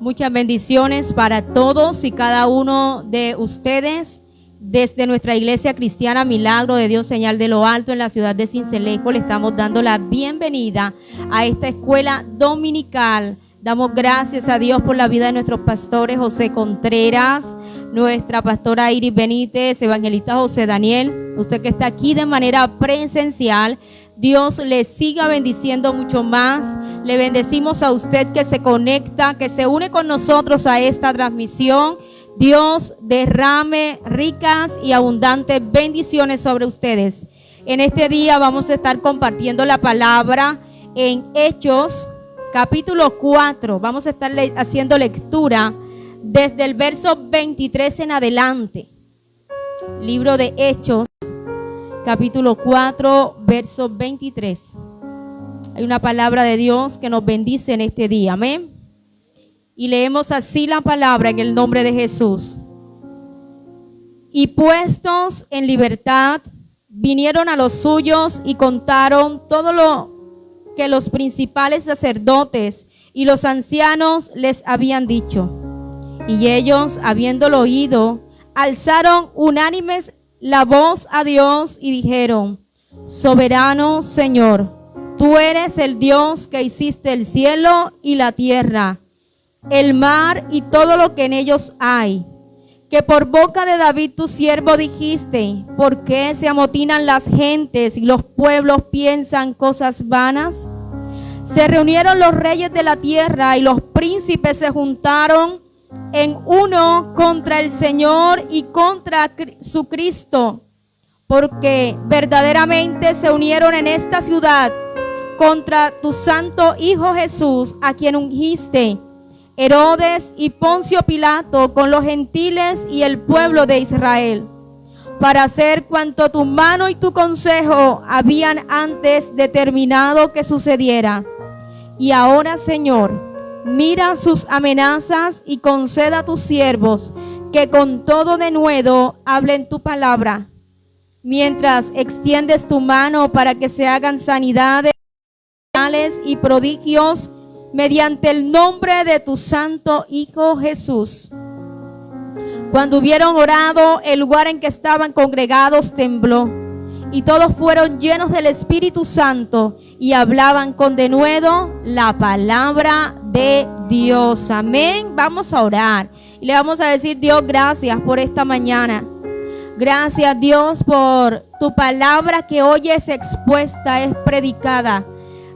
Muchas bendiciones para todos y cada uno de ustedes. Desde nuestra iglesia cristiana Milagro de Dios Señal de lo Alto en la ciudad de Sincelejo le estamos dando la bienvenida a esta escuela dominical. Damos gracias a Dios por la vida de nuestros pastores José Contreras, nuestra pastora Iris Benítez, evangelista José Daniel. Usted que está aquí de manera presencial, Dios le siga bendiciendo mucho más. Le bendecimos a usted que se conecta, que se une con nosotros a esta transmisión. Dios derrame ricas y abundantes bendiciones sobre ustedes. En este día vamos a estar compartiendo la palabra en Hechos, capítulo 4. Vamos a estar haciendo lectura desde el verso 23 en adelante. Libro de Hechos, capítulo 4, verso 23. Hay una palabra de Dios que nos bendice en este día. Amén. Y leemos así la palabra en el nombre de Jesús. Y puestos en libertad, vinieron a los suyos y contaron todo lo que los principales sacerdotes y los ancianos les habían dicho. Y ellos, habiéndolo oído, alzaron unánimes la voz a Dios y dijeron: Soberano Señor, tú eres el Dios que hiciste el cielo y la tierra, el mar y todo lo que en ellos hay, que por boca de David tu siervo dijiste: ¿por qué se amotinan las gentes y los pueblos piensan cosas vanas? Se reunieron los reyes de la tierra y los príncipes se juntaron en uno contra el Señor y contra su Cristo, porque verdaderamente se unieron en esta ciudad contra tu santo Hijo Jesús, a quien ungiste, Herodes y Poncio Pilato, con los gentiles y el pueblo de Israel, para hacer cuanto tu mano y tu consejo habían antes determinado que sucediera. Y ahora, Señor, mira sus amenazas y conceda a tus siervos que con todo denuedo hablen tu palabra, mientras extiendes tu mano para que se hagan sanidades y prodigios mediante el nombre de tu santo Hijo Jesús. Cuando hubieron orado, el lugar en que estaban congregados tembló, y todos fueron llenos del Espíritu Santo y hablaban con denuedo la palabra de Dios. Amén. Vamos a orar y le vamos a decir: Dios, gracias por esta mañana. Gracias, Dios, por tu palabra que hoy es expuesta, es predicada.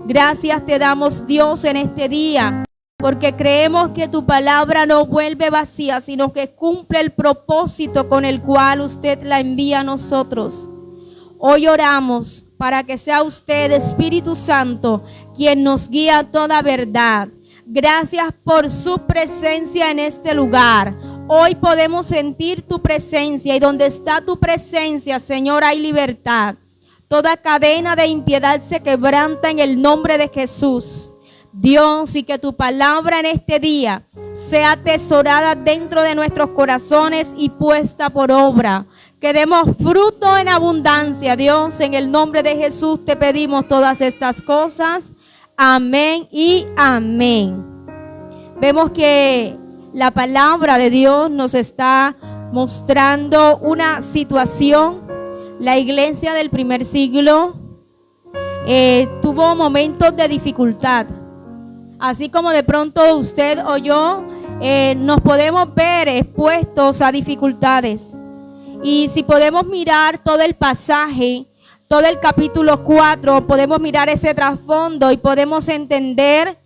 Gracias te damos, Dios, en este día, porque creemos que tu palabra no vuelve vacía, sino que cumple el propósito con el cual usted la envía a nosotros. Hoy oramos para que sea usted, Espíritu Santo, quien nos guía a toda verdad. Gracias por su presencia en este lugar. Hoy podemos sentir tu presencia, y donde está tu presencia, Señor, hay libertad. Toda cadena de impiedad se quebranta en el nombre de Jesús. Dios, y que tu palabra en este día sea atesorada dentro de nuestros corazones y puesta por obra. Que demos fruto en abundancia, Dios. En el nombre de Jesús te pedimos todas estas cosas. Amén y amén. Vemos que la palabra de Dios nos está mostrando una situación. La iglesia del primer siglo tuvo momentos de dificultad. Así como de pronto usted o yo nos podemos ver expuestos a dificultades. Y si podemos mirar todo el pasaje, todo el capítulo 4, podemos mirar ese trasfondo y podemos entender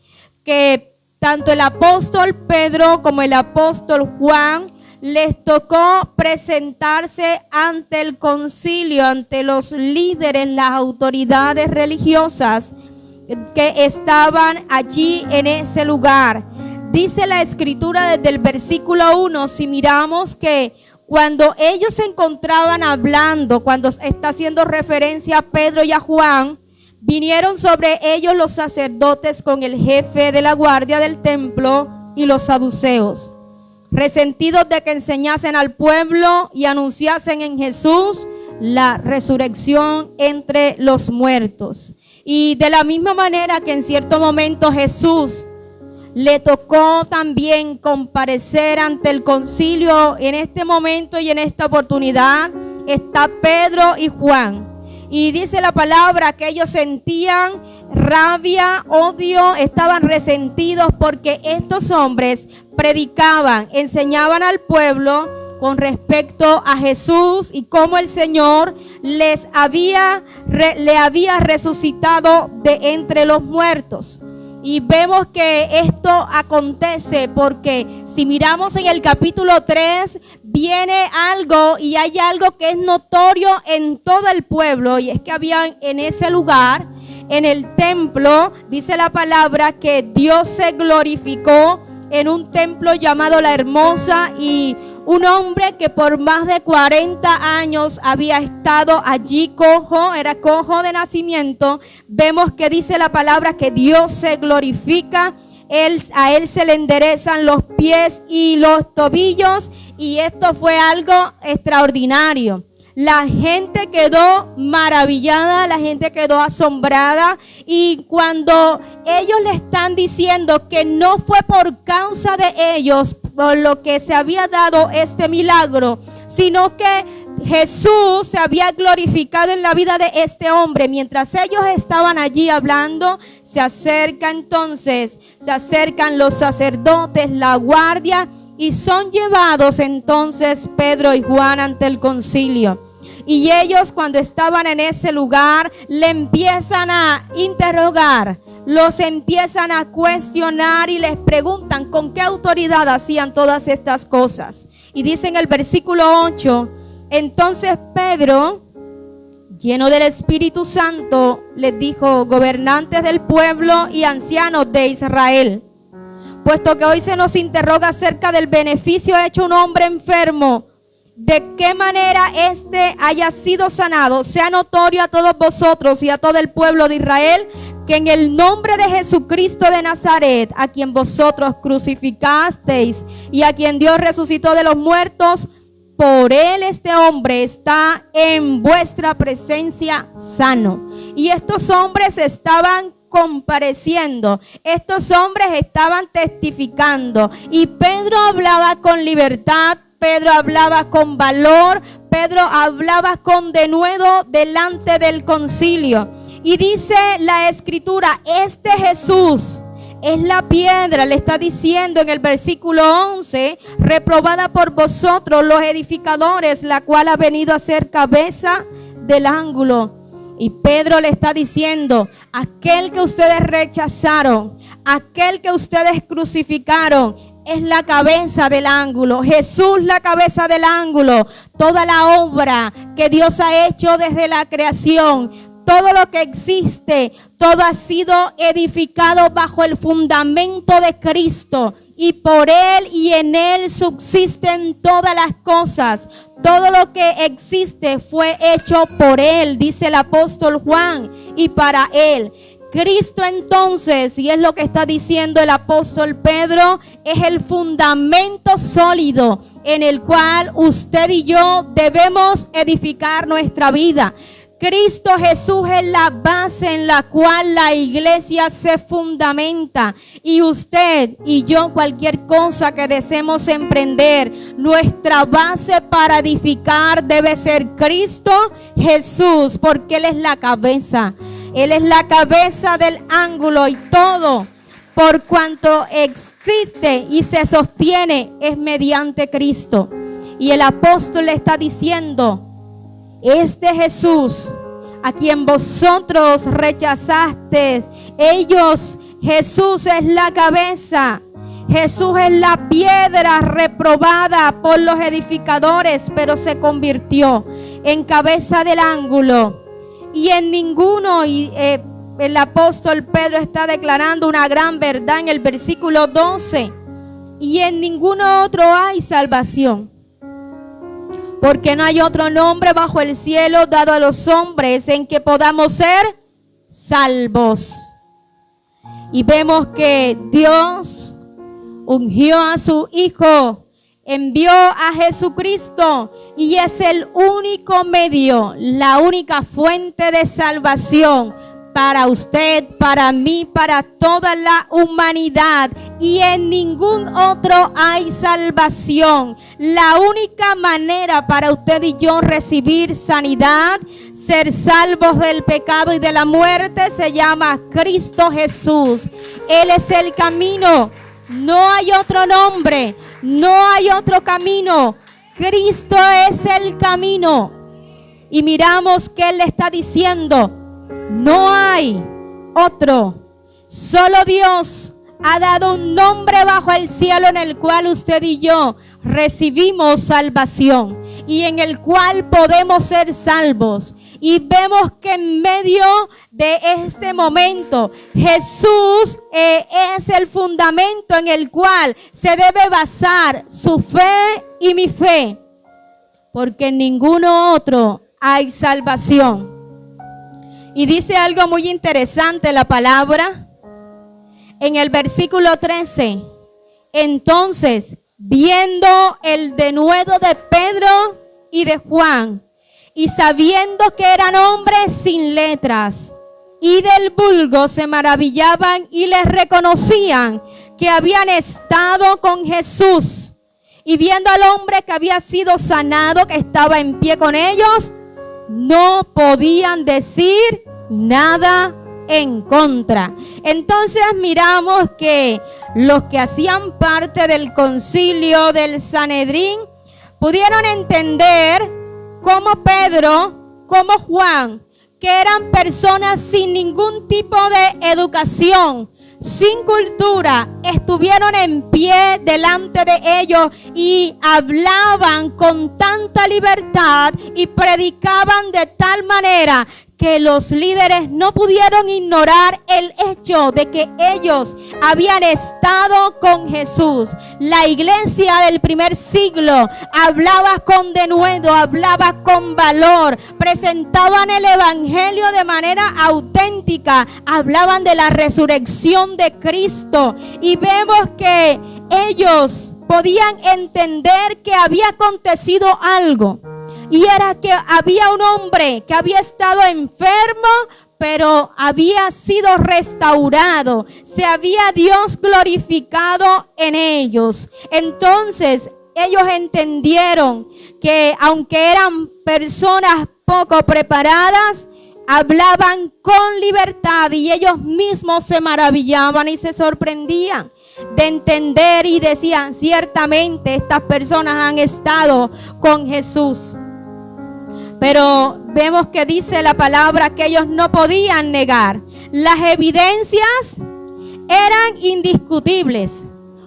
que tanto el apóstol Pedro como el apóstol Juan les tocó presentarse ante el concilio, ante los líderes, las autoridades religiosas que estaban allí en ese lugar. Dice la escritura desde el versículo 1, si miramos, que cuando ellos se encontraban hablando, cuando está haciendo referencia a Pedro y a Juan, vinieron sobre ellos los sacerdotes con el jefe de la guardia del templo y los saduceos, resentidos de que enseñasen al pueblo y anunciasen en Jesús la resurrección entre los muertos. Y de la misma manera que en cierto momento Jesús le tocó también comparecer ante el concilio. En este momento y en esta oportunidad está Pedro y Juan. Y dice la palabra que ellos sentían rabia, odio, estaban resentidos porque estos hombres predicaban, enseñaban al pueblo con respecto a Jesús y cómo el Señor le había resucitado de entre los muertos. Y vemos que esto acontece porque si miramos en el capítulo 3, viene algo y hay algo que es notorio en todo el pueblo, y es que había en ese lugar, en el templo, dice la palabra que Dios se glorificó en un templo llamado La Hermosa, y un hombre que por más de 40 años había estado allí cojo, era cojo de nacimiento. Vemos que dice la palabra que Dios se glorifica, a él se le enderezan los pies y los tobillos, y esto fue algo extraordinario. La gente quedó maravillada, la gente quedó asombrada, y cuando ellos le están diciendo que no fue por causa de ellos por lo que se había dado este milagro, sino que Jesús se había glorificado en la vida de este hombre. Mientras ellos estaban allí hablando, se acercan los sacerdotes, la guardia, y son llevados entonces Pedro y Juan ante el concilio. Y ellos, cuando estaban en ese lugar, le empiezan a interrogar, los empiezan a cuestionar y les preguntan con qué autoridad hacían todas estas cosas. Y dice en el versículo 8, entonces Pedro, lleno del Espíritu Santo, les dijo: gobernantes del pueblo y ancianos de Israel, puesto que hoy se nos interroga acerca del beneficio hecho a un hombre enfermo, de qué manera éste haya sido sanado, sea notorio a todos vosotros y a todo el pueblo de Israel, que en el nombre de Jesucristo de Nazaret, a quien vosotros crucificasteis y a quien Dios resucitó de los muertos, por él este hombre está en vuestra presencia sano. Y estos hombres estaban compareciendo, estos hombres estaban testificando, y Pedro hablaba con libertad, Pedro hablaba con valor, Pedro hablaba con denuedo delante del concilio. Y dice la escritura, este Jesús es la piedra, le está diciendo en el versículo 11, reprobada por vosotros los edificadores, la cual ha venido a ser cabeza del ángulo. Y Pedro le está diciendo, aquel que ustedes rechazaron, aquel que ustedes crucificaron, es la cabeza del ángulo. Jesús, la cabeza del ángulo. Toda la obra que Dios ha hecho desde la creación, todo lo que existe, todo ha sido edificado bajo el fundamento de Cristo, y por Él y en Él subsisten todas las cosas. Todo lo que existe fue hecho por Él, dice el apóstol Juan, y para Él. Cristo entonces, y es lo que está diciendo el apóstol Pedro, es el fundamento sólido en el cual usted y yo debemos edificar nuestra vida. Cristo Jesús es la base en la cual la iglesia se fundamenta, y usted y yo, cualquier cosa que deseemos emprender, nuestra base para edificar debe ser Cristo Jesús, porque Él es la cabeza. Él es la cabeza del ángulo, y todo por cuanto existe y se sostiene es mediante Cristo. Y el apóstol le está diciendo, este Jesús a quien vosotros rechazasteis, Jesús es la cabeza. Jesús es la piedra reprobada por los edificadores, pero se convirtió en cabeza del ángulo. Y en ninguno, el apóstol Pedro está declarando una gran verdad en el versículo 12. Y en ninguno otro hay salvación, porque no hay otro nombre bajo el cielo dado a los hombres en que podamos ser salvos. Y vemos que Dios ungió a su Hijo, envió a Jesucristo, y es el único medio, la única fuente de salvación para usted, para mí, para toda la humanidad, y en ningún otro hay salvación. La única manera para usted y yo recibir sanidad, ser salvos del pecado y de la muerte, se llama Cristo Jesús. Él es el camino. No hay otro nombre, no hay otro camino. Cristo es el camino. Y miramos que Él le está diciendo: no hay otro. Solo Dios ha dado un nombre bajo el cielo en el cual usted y yo recibimos salvación y en el cual podemos ser salvos. Y vemos que en medio de este momento Jesús es el fundamento en el cual se debe basar su fe y mi fe, porque en ninguno otro hay salvación. Y dice algo muy interesante la palabra en el versículo 13. Entonces, viendo el denuedo de Pedro y de Juan, y sabiendo que eran hombres sin letras y del vulgo, se maravillaban y les reconocían que habían estado con Jesús. Y viendo al hombre que había sido sanado, que estaba en pie con ellos, no podían decir nada en contra. Entonces miramos que los que hacían parte del concilio del Sanedrín pudieron entender como Pedro, como Juan, que eran personas sin ningún tipo de educación, sin cultura, estuvieron en pie delante de ellos y hablaban con tanta libertad y predicaban de tal manera que los líderes no pudieron ignorar el hecho de que ellos habían estado con Jesús. La iglesia del primer siglo hablaba con denuedo, hablaba con valor, presentaban el evangelio de manera auténtica, hablaban de la resurrección de Cristo, y vemos que ellos podían entender que había acontecido algo. Y era que había un hombre que había estado enfermo, pero había sido restaurado. Se había Dios glorificado en ellos. Entonces ellos entendieron que aunque eran personas poco preparadas, hablaban con libertad, y ellos mismos se maravillaban y se sorprendían de entender y decían: ciertamente estas personas han estado con Jesús. Pero vemos que dice la palabra que ellos no podían negar. Las evidencias eran indiscutibles.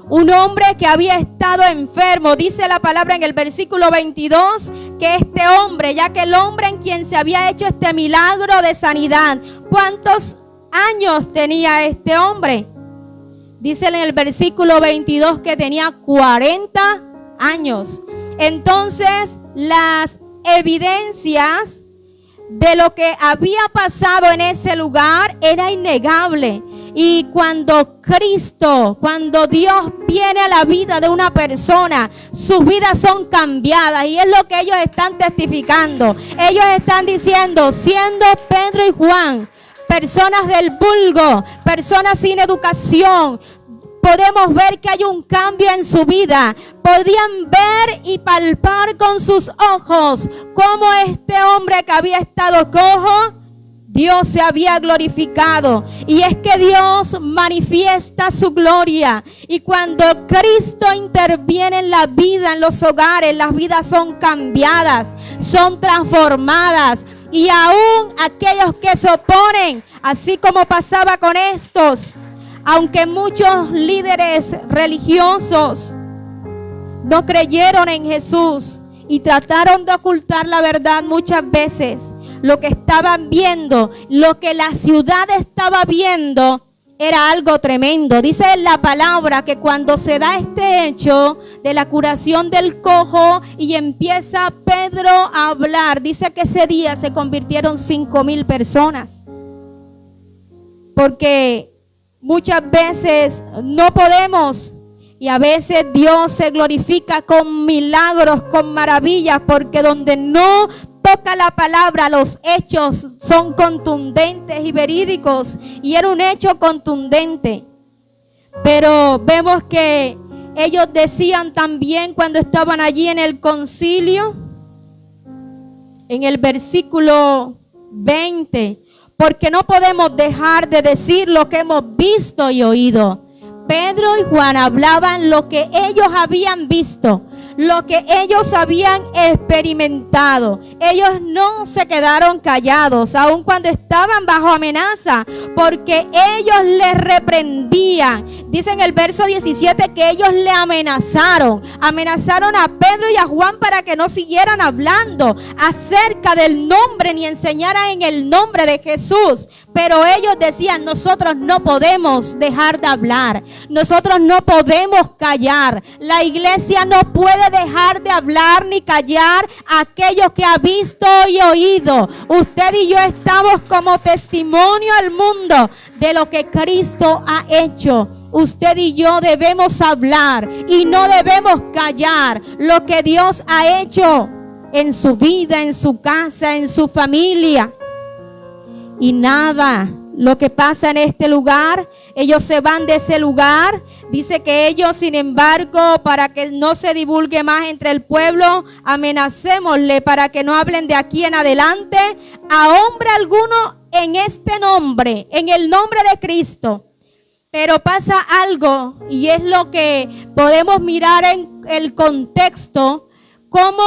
Un hombre que había estado enfermo, dice la palabra en el versículo 22, que este hombre, ya que el hombre en quien se había hecho este milagro de sanidad, ¿cuántos años tenía este hombre? Dice en el versículo 22 que tenía 40 años. Entonces, las evidencias de lo que había pasado en ese lugar era innegable. Y cuando Cristo, cuando Dios viene a la vida de una persona, sus vidas son cambiadas, y es lo que ellos están testificando. Ellos están diciendo, siendo Pedro y Juan personas del vulgo, personas sin educación, podemos ver que hay un cambio en su vida. Podían ver y palpar con sus ojos cómo este hombre que había estado cojo, Dios se había glorificado. Y es que Dios manifiesta su gloria. Y cuando Cristo interviene en la vida, en los hogares, las vidas son cambiadas, son transformadas. Y aún aquellos que se oponen, así como pasaba con estos, aunque muchos líderes religiosos no creyeron en Jesús y trataron de ocultar la verdad muchas veces, lo que estaban viendo, lo que la ciudad estaba viendo, era algo tremendo. Dice la palabra que cuando se da este hecho de la curación del cojo y empieza Pedro a hablar, dice que ese día se convirtieron 5,000 personas. Porque muchas veces no podemos, y a veces Dios se glorifica con milagros, con maravillas, porque donde no toca la palabra, los hechos son contundentes y verídicos. Y era un hecho contundente. Pero vemos que ellos decían también cuando estaban allí en el concilio, en el versículo 20, porque no podemos dejar de decir lo que hemos visto y oído. Pedro y Juan hablaban lo que ellos habían visto, lo que ellos habían experimentado. Ellos no se quedaron callados, aun cuando estaban bajo amenaza, porque ellos les reprendían. Dice en el verso 17 que ellos le amenazaron a Pedro y a Juan para que no siguieran hablando acerca del nombre ni enseñaran en el nombre de Jesús. Pero ellos decían: nosotros no podemos dejar de hablar, nosotros no podemos callar. La iglesia no puede dejar de hablar ni callar a aquellos que ha visto y oído. Usted y yo estamos como testimonio al mundo de lo que Cristo ha hecho. Usted y yo debemos hablar y no debemos callar lo que Dios ha hecho en su vida, en su casa, en su familia. Y nada, lo que pasa en este lugar, ellos se van de ese lugar. Dice que ellos, sin embargo, para que no se divulgue más entre el pueblo, amenacémosle para que no hablen de aquí en adelante a hombre alguno en este nombre, en el nombre de Cristo. Pero pasa algo, y es lo que podemos mirar en el contexto, cómo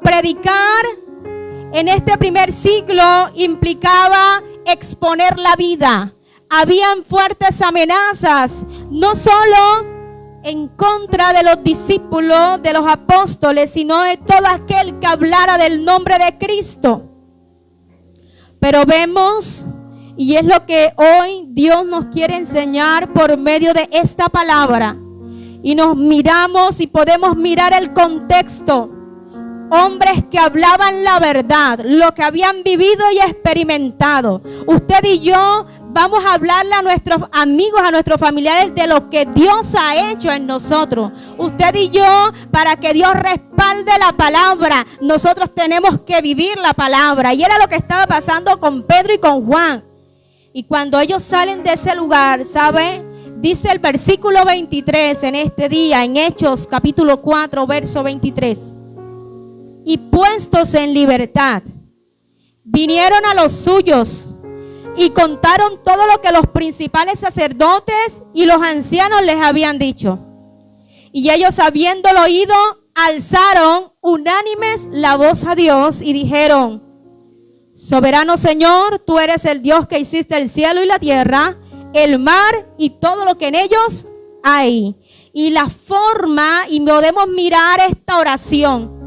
predicar en este primer siglo implicaba exponer la vida. Habían fuertes amenazas, no solo en contra de los discípulos, de los apóstoles, sino de todo aquel que hablara del nombre de Cristo. Pero vemos, y es lo que hoy Dios nos quiere enseñar por medio de esta palabra, y nos miramos y podemos mirar el contexto. Hombres que hablaban la verdad, lo que habían vivido y experimentado. Usted y yo vamos a hablarle a nuestros amigos, a nuestros familiares de lo que Dios ha hecho en nosotros. Usted y yo, para que Dios respalde la palabra, nosotros tenemos que vivir la palabra. Y era lo que estaba pasando con Pedro y con Juan. Y cuando ellos salen de ese lugar, ¿sabe? Dice el versículo 23 en este día, en Hechos capítulo 4, verso 23. Y puestos en libertad, vinieron a los suyos y contaron todo lo que los principales sacerdotes y los ancianos les habían dicho. Y ellos, habiéndolo oído, alzaron unánimes la voz a Dios y dijeron: Soberano Señor, tú eres el Dios que hiciste el cielo y la tierra, el mar y todo lo que en ellos hay. Y la forma, y podemos mirar esta oración.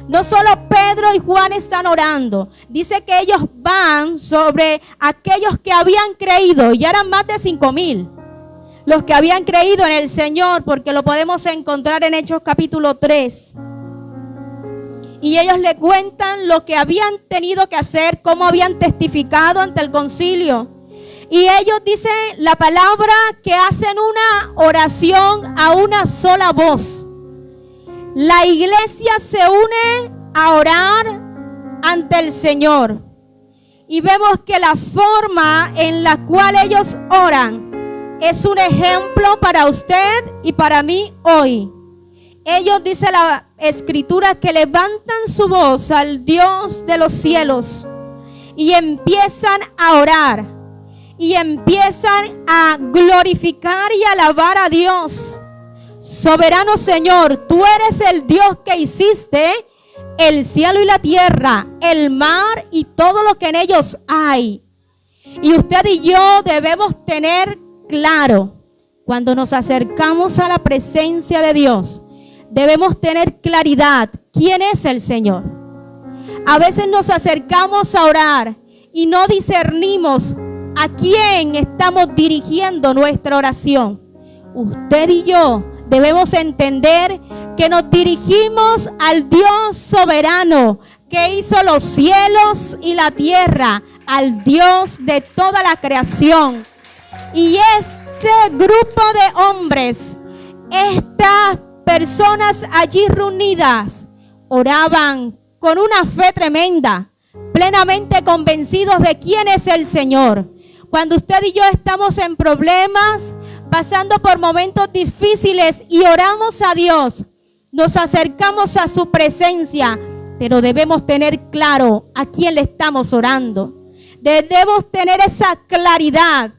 No solo Pedro y Juan están orando. Dice que ellos van sobre aquellos que habían creído. Ya eran más de 5,000 los que habían creído en el Señor, porque lo podemos encontrar en Hechos capítulo 3. Y ellos le cuentan lo que habían tenido que hacer, cómo habían testificado ante el concilio. Y ellos, dicen la palabra, que hacen una oración a una sola voz. La iglesia se une a orar ante el Señor. Y vemos que la forma en la cual ellos oran es un ejemplo para usted y para mí hoy. Ellos, dice la Escritura, que levantan su voz al Dios de los cielos y empiezan a orar y empiezan a glorificar y alabar a Dios. Soberano Señor, tú eres el Dios que hiciste el cielo y la tierra, el mar y todo lo que en ellos hay. Y usted y yo debemos tener claro, cuando nos acercamos a la presencia de Dios, debemos tener claridad quién es el Señor. A veces nos acercamos a orar y no discernimos a quién estamos dirigiendo nuestra oración. Usted y yo debemos entender que nos dirigimos al Dios soberano que hizo los cielos y la tierra, al Dios de toda la creación. Y este grupo de hombres, estas personas allí reunidas, oraban con una fe tremenda, plenamente convencidos de quién es el Señor. Cuando usted y yo estamos en problemas, pasando por momentos difíciles y oramos a Dios, nos acercamos a su presencia, pero debemos tener claro a quién le estamos orando. Debemos tener esa claridad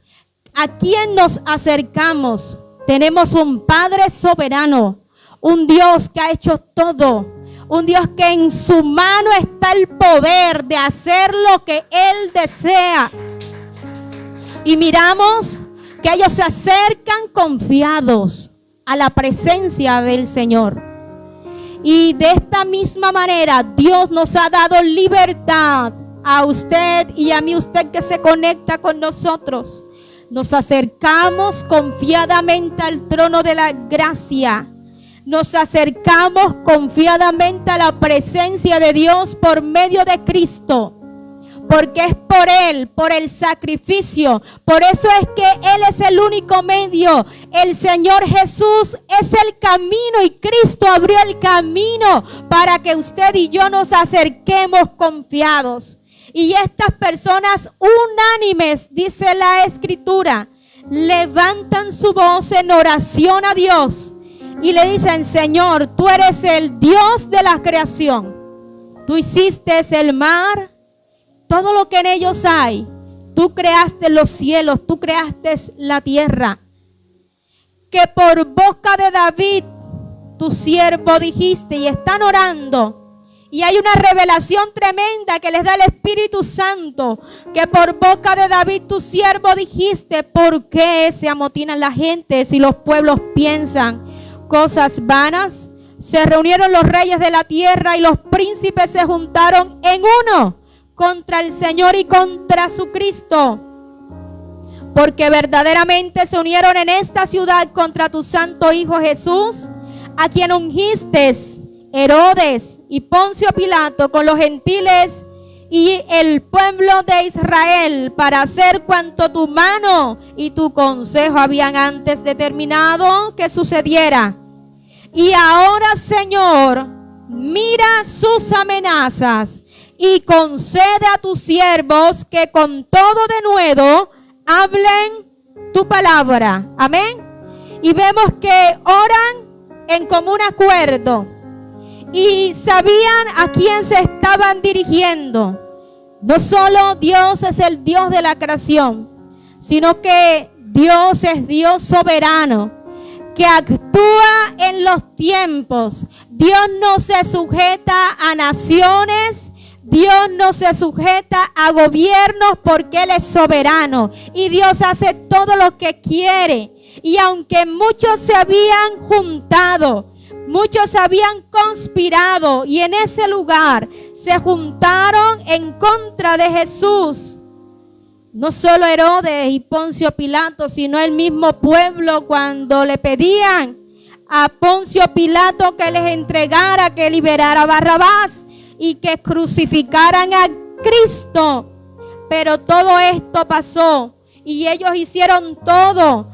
a quién nos acercamos. Tenemos un Padre soberano, un Dios que ha hecho todo, un Dios que en su mano está el poder de hacer lo que Él desea. Y miramos que ellos se acercan confiados a la presencia del Señor. Y de esta misma manera Dios nos ha dado libertad a usted y a mí, usted que se conecta con nosotros. Nos acercamos confiadamente al trono de la gracia. Nos acercamos confiadamente a la presencia de Dios por medio de Cristo. Porque es por Él, por el sacrificio. Por eso es que Él es el único medio. El Señor Jesús es el camino y Cristo abrió el camino para que usted y yo nos acerquemos confiados. Y estas personas unánimes, dice la Escritura, levantan su voz en oración a Dios y le dicen: Señor, tú eres el Dios de la creación. Tú hiciste el mar, todo lo que en ellos hay. Tú creaste los cielos, tú creaste la tierra. Que por boca de David, tu siervo, dijiste, y están orando. Y hay una revelación tremenda que les da el Espíritu Santo, que por boca de David tu siervo dijiste: ¿por qué se amotinan la gente si los pueblos piensan cosas vanas? Se reunieron los reyes de la tierra y los príncipes se juntaron en uno contra el Señor y contra su Cristo. Porque verdaderamente se unieron en esta ciudad contra tu santo Hijo Jesús, a quien ungiste, Herodes y Poncio Pilato, con los gentiles y el pueblo de Israel, para hacer cuanto tu mano y tu consejo habían antes determinado que sucediera. Y ahora, Señor, mira sus amenazas y concede a tus siervos que con todo denuedo hablen tu palabra. Amén. Y vemos que oran en común acuerdo y sabían a quién se estaban dirigiendo. No solo Dios es el Dios de la creación, sino que Dios es Dios soberano, que actúa en los tiempos. Dios no se sujeta a naciones, Dios no se sujeta a gobiernos, porque Él es soberano y Dios hace todo lo que quiere. Y aunque muchos se habían juntado, muchos habían conspirado y en ese lugar se juntaron en contra de Jesús, no solo Herodes y Poncio Pilato, sino el mismo pueblo, cuando le pedían a Poncio Pilato que les entregara, que liberara a Barrabás y que crucificaran a Cristo. Pero todo esto pasó y ellos hicieron todo,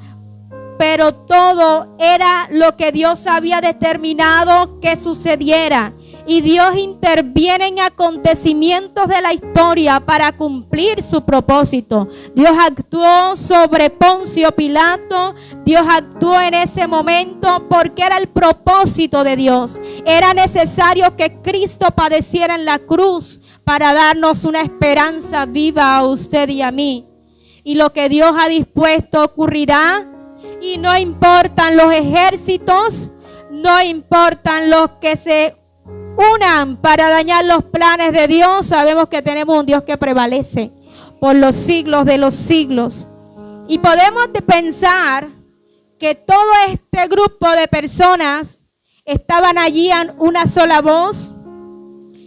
pero todo era lo que Dios había determinado que sucediera. Y Dios interviene en acontecimientos de la historia para cumplir su propósito. Dios actuó sobre Poncio Pilato. Dios actuó en ese momento porque era el propósito de Dios. Era necesario que Cristo padeciera en la cruz para darnos una esperanza viva a usted y a mí. Y lo que Dios ha dispuesto ocurrirá. Y no importan los ejércitos, no importan los que se unan para dañar los planes de Dios. Sabemos que tenemos un Dios que prevalece por los siglos de los siglos. Y podemos pensar que todo este grupo de personas estaban allí en una sola voz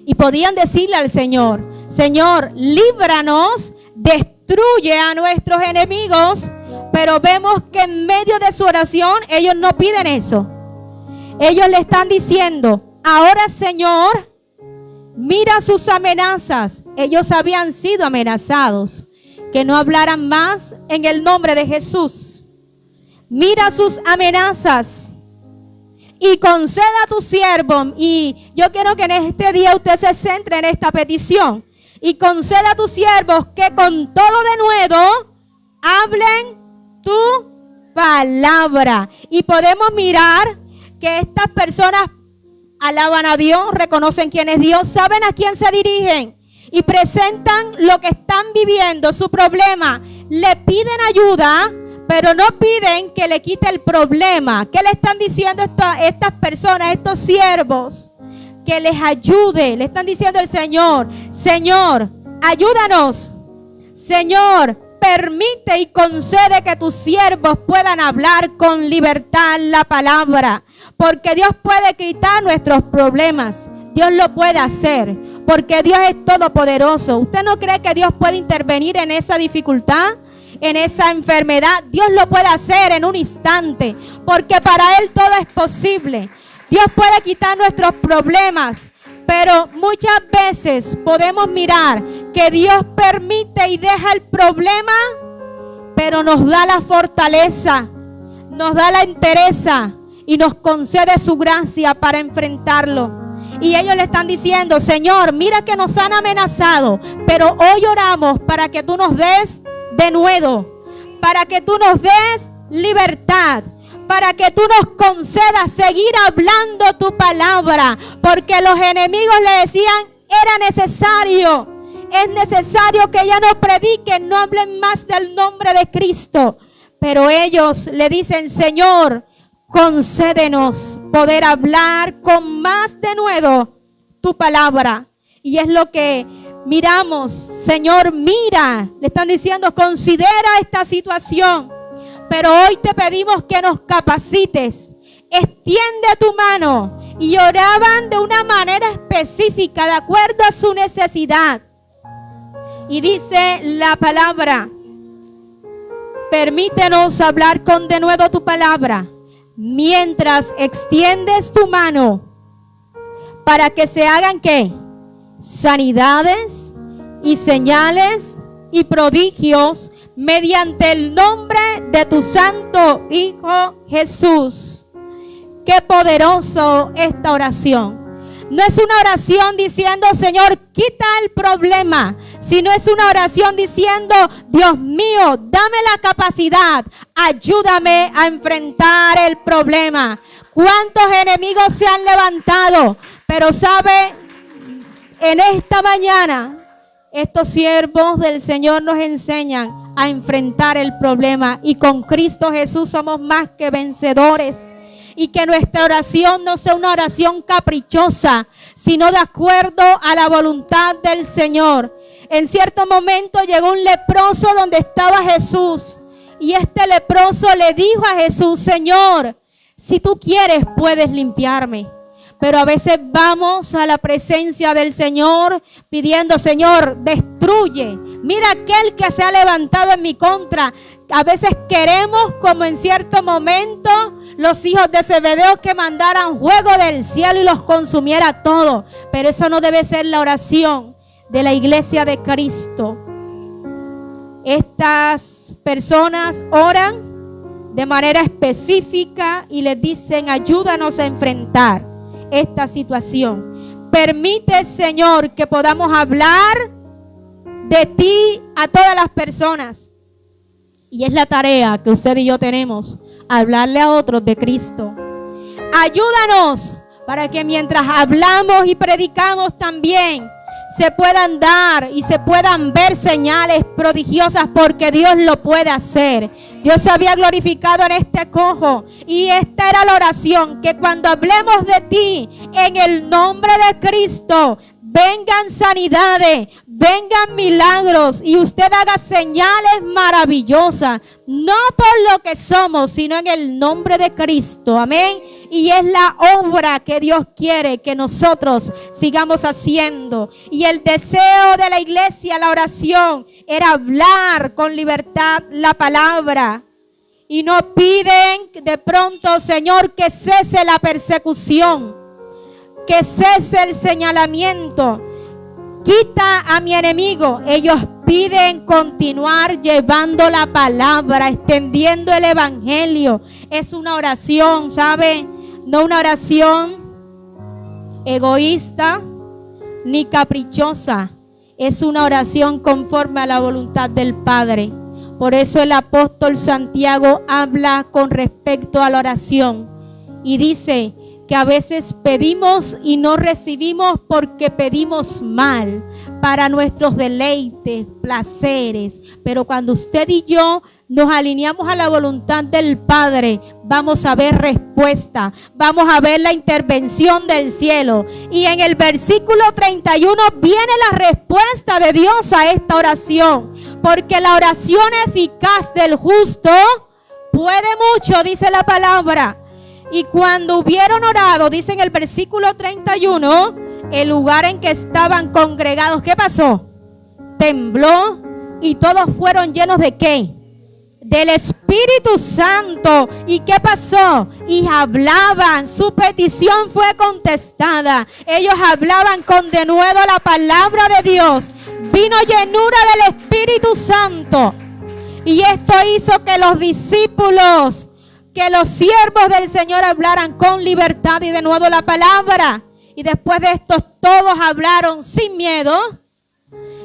y podían decirle al Señor: Señor, líbranos, destruye a nuestros enemigos. Pero vemos que en medio de su oración ellos no piden eso. Ellos le están diciendo: ahora, Señor, mira sus amenazas. Ellos habían sido amenazados que no hablaran más en el nombre de Jesús. Mira sus amenazas y conceda a tu siervo. Y yo quiero que en este día usted se centre en esta petición. Y conceda a tus siervos que con todo denuedo hablen tu palabra. Y podemos mirar que estas personas alaban a Dios, reconocen quién es Dios, saben a quién se dirigen y presentan lo que están viviendo, su problema. Le piden ayuda, pero no piden que le quite el problema. ¿Qué le están diciendo estas personas, estos siervos? Que les ayude. Le están diciendo al Señor: Señor, ayúdanos. Señor, permite y concede que tus siervos puedan hablar con libertad la palabra. Porque Dios puede quitar nuestros problemas. Dios lo puede hacer. Porque Dios es todopoderoso. ¿Usted no cree que Dios puede intervenir en esa dificultad? En esa enfermedad. Dios lo puede hacer en un instante. Porque para Él todo es posible. Dios puede quitar nuestros problemas. Pero muchas veces podemos mirar que Dios permite y deja el problema, pero nos da la fortaleza, nos da la entereza y nos concede su gracia para enfrentarlo. Y ellos le están diciendo: Señor, mira que nos han amenazado, pero hoy oramos para que tú nos des denuedo, para que tú nos des libertad, para que tú nos concedas seguir hablando tu palabra, porque los enemigos le decían: es necesario que ya no prediquen, no hablen más del nombre de Cristo. Pero ellos le dicen: Señor, concédenos poder hablar con más denuedo tu palabra. Y es lo que miramos. Señor, mira, le están diciendo: considera esta situación. Pero hoy te pedimos que nos capacites. Extiende tu mano. Y oraban de una manera específica, de acuerdo a su necesidad. Y dice la palabra: permítenos hablar con denuedo tu palabra, mientras extiendes tu mano, para que se hagan ¿qué? Sanidades y señales y prodigios mediante el nombre de tu santo Hijo Jesús. Qué poderoso esta oración. No es una oración diciendo: Señor, quita el problema, sino es una oración diciendo: Dios mío, dame la capacidad, ayúdame a enfrentar el problema. ¿Cuántos enemigos se han levantado? Pero sabe, en esta mañana estos siervos del Señor nos enseñan a enfrentar el problema, y con Cristo Jesús somos más que vencedores. Y que nuestra oración no sea una oración caprichosa, sino de acuerdo a la voluntad del Señor. En cierto momento llegó un leproso donde estaba Jesús, y este leproso le dijo a Jesús: Señor, si tú quieres puedes limpiarme. Pero a veces vamos a la presencia del Señor pidiendo: Señor, destruye. Mira aquel que se ha levantado en mi contra. A veces queremos, como en cierto momento los hijos de Zebedeo, que mandaran fuego del cielo y los consumiera todo. Pero eso no debe ser la oración de la iglesia de Cristo. Estas personas oran de manera específica y les dicen: ayúdanos a enfrentar esta situación. Permite, Señor, que podamos hablar de ti a todas las personas. Y es la tarea que usted y yo tenemos: hablarle a otros de Cristo. Ayúdanos para que mientras hablamos y predicamos también se puedan dar y se puedan ver señales prodigiosas, porque Dios lo puede hacer. Dios se había glorificado en este cojo, y esta era la oración: que cuando hablemos de ti en el nombre de Cristo, vengan sanidades, vengan milagros, y usted haga señales maravillosas, no por lo que somos, sino en el nombre de Cristo. Amén. Y es la obra que Dios quiere que nosotros sigamos haciendo. Y el deseo de la iglesia, la oración, era hablar con libertad la palabra. Y no piden de pronto: Señor, que cese la persecución, que cese el señalamiento, quita a mi enemigo. Ellos piden continuar llevando la palabra, extendiendo el evangelio. Es una oración, ¿sabe? No una oración egoísta ni caprichosa. Es una oración conforme a la voluntad del Padre. Por eso el apóstol Santiago habla con respecto a la oración y dice que a veces pedimos y no recibimos porque pedimos mal para nuestros deleites, placeres. Pero cuando usted y yo nos alineamos a la voluntad del Padre, vamos a ver respuesta, vamos a ver la intervención del cielo. Y en el versículo 31 viene la respuesta de Dios a esta oración, porque la oración eficaz del justo puede mucho, dice la palabra. Y cuando hubieron orado, dice en el versículo 31, el lugar en que estaban congregados, ¿qué pasó? Tembló y todos fueron llenos ¿de qué? Del Espíritu Santo. ¿Y qué pasó? Y hablaban, su petición fue contestada. Ellos hablaban con denuedo la palabra de Dios. Vino llenura del Espíritu Santo. Y esto hizo que los discípulos, que los siervos del Señor hablaran con libertad y de nuevo la palabra. Y después de esto todos hablaron sin miedo,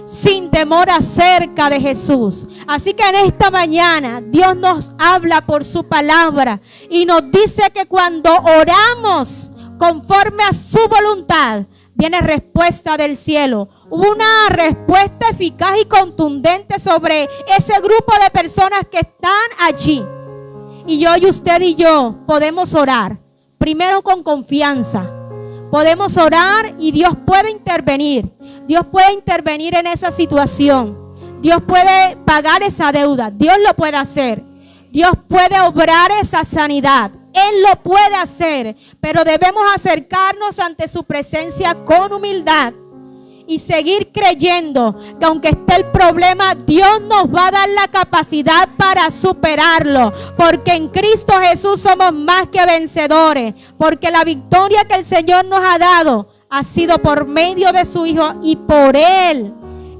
sin temor acerca de Jesús. Así que en esta mañana Dios nos habla por su palabra y nos dice que cuando oramos conforme a su voluntad, viene respuesta del cielo. Hubo una respuesta eficaz y contundente sobre ese grupo de personas que están allí. Y hoy usted y yo podemos orar, primero con confianza. Podemos orar y Dios puede intervenir. Dios puede intervenir en esa situación. Dios puede pagar esa deuda. Dios lo puede hacer. Dios puede obrar esa sanidad. Él lo puede hacer. Pero debemos acercarnos ante su presencia con humildad y seguir creyendo que aunque esté el problema, Dios nos va a dar la capacidad para superarlo, porque en Cristo Jesús somos más que vencedores, porque la victoria que el Señor nos ha dado ha sido por medio de su Hijo y por Él.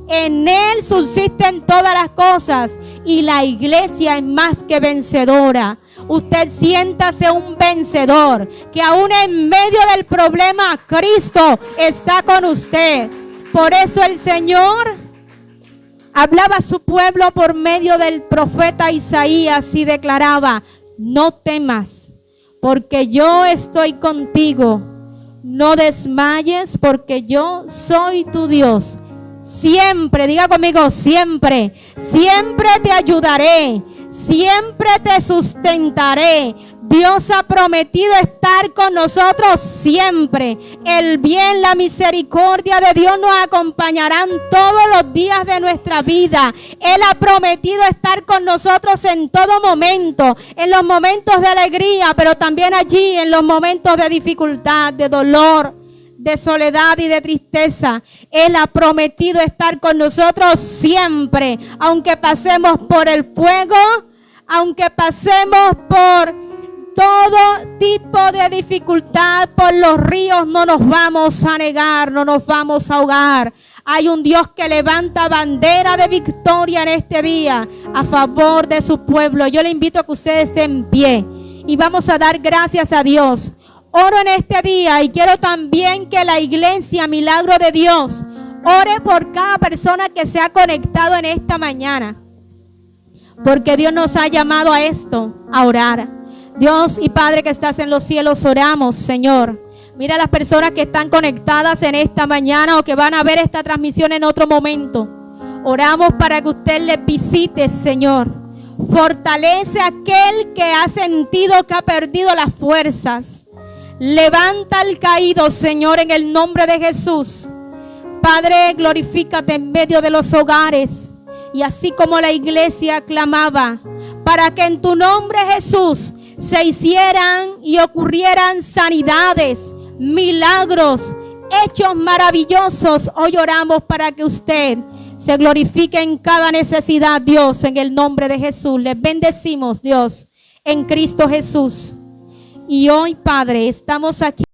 En Él subsisten todas las cosas y la iglesia es más que vencedora. Usted siéntase un vencedor, que aún en medio del problema Cristo está con usted. Por eso el Señor hablaba a su pueblo por medio del profeta Isaías y declaraba: no temas, porque yo estoy contigo. No desmayes, porque yo soy tu Dios. Siempre, diga conmigo, siempre, siempre te ayudaré, siempre te sustentaré. Dios ha prometido estar con nosotros siempre. El bien, la misericordia de Dios nos acompañarán todos los días de nuestra vida. Él ha prometido estar con nosotros en todo momento, en los momentos de alegría, pero también allí en los momentos de dificultad, de dolor, de soledad y de tristeza. Él ha prometido estar con nosotros siempre, aunque pasemos por el fuego, aunque pasemos por todo tipo de dificultad, por los ríos, no nos vamos a negar, no nos vamos a ahogar. Hay un Dios que levanta bandera de victoria en este día a favor de su pueblo. Yo le invito a que ustedes estén en pie y vamos a dar gracias a Dios. Oro en este día y quiero también que la iglesia Milagro de Dios ore por cada persona que se ha conectado en esta mañana, porque Dios nos ha llamado a esto, a orar. Dios y Padre que estás en los cielos, oramos, Señor. Mira a las personas que están conectadas en esta mañana o que van a ver esta transmisión en otro momento. Oramos para que usted les visite, Señor. Fortalece a aquel que ha sentido que ha perdido las fuerzas. Levanta al caído, Señor, en el nombre de Jesús. Padre, glorifícate en medio de los hogares. Y así como la iglesia clamaba, para que en tu nombre, Jesús, se hicieran y ocurrieran sanidades, milagros, hechos maravillosos. Hoy oramos para que usted se glorifique en cada necesidad, Dios, en el nombre de Jesús. Les bendecimos, Dios, en Cristo Jesús. Y hoy, Padre, estamos aquí